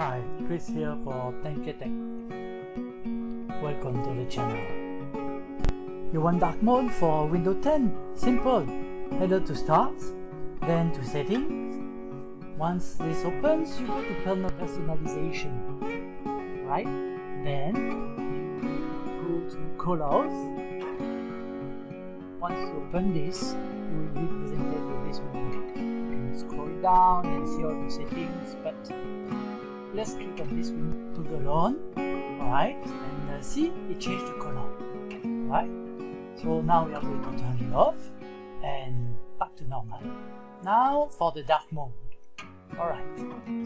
Hi, Chris here for 10K Tech. Welcome to the channel. You want dark mode for Windows 10? Simple. Head to Start, then to Settings. Once this opens, you go to Personalization. Right? Then go to Colors. Once you open this, you will be presented with this window. You can scroll down and see all the settings, but let's click on this window, toggle on, alright, and see, it changed the color, alright. So now we are going to turn it off and back to normal. Now for the dark mode, alright.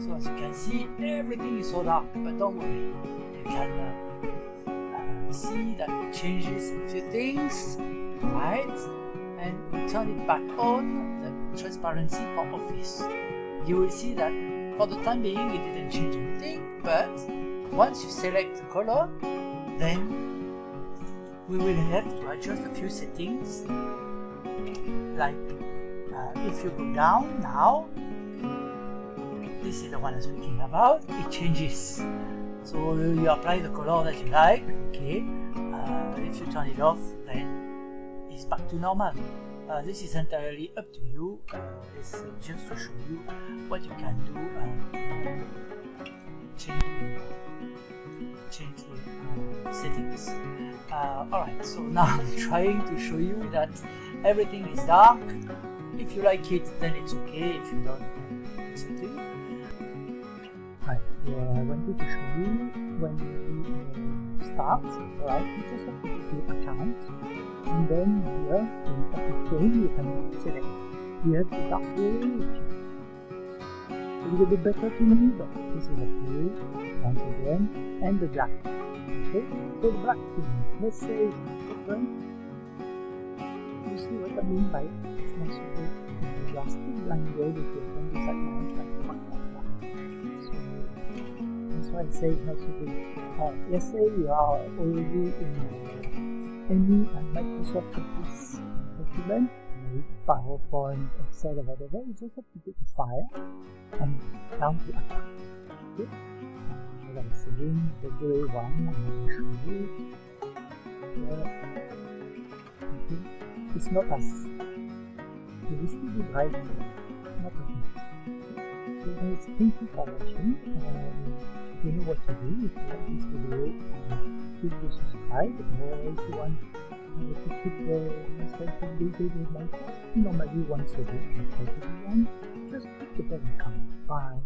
So as you can see, everything is so dark, but don't worry, you can see that it changes a few things, alright, and we turn it back on, the transparency for Office. You will see that for the time being, it didn't change anything, but once you select the color, then we will have to adjust a few settings. Like if you go down now, this is the one I'm speaking about, it changes. So you apply the color that you like, okay. If you turn it off, then it's back to normal. This is entirely up to you. It's just to show you what you can do change the settings. Alright, so now I'm trying to show you that everything is dark. If you like it, then it's okay. If you don't, then it's up to you. Right, I wanted to show you when you start, right, you just have to go to account. And then here, in Office frame, you can select. You have the dark blue, which is a little bit better to me, but this is a blue, once again, and the black. Okay, so the black thing, let's say it's different. You see what I mean by it's not so good. You are still blind road if you open this at night, like one like that. So that's why I say it's not so good. Let's say you are already in any Microsoft Office document, PowerPoint, Excel, or whatever, you just have to go to File and down to Account. Okay? As I was saying, the gray one, I'm going to show you. Okay. It's not as, it will still be bright, not as much. So guys, thank you for watching. You know what to do. If you like this video, click to subscribe, or if you want to keep myself updated with my posts, normally once a week I try to do one, just click the bell icon. Bye.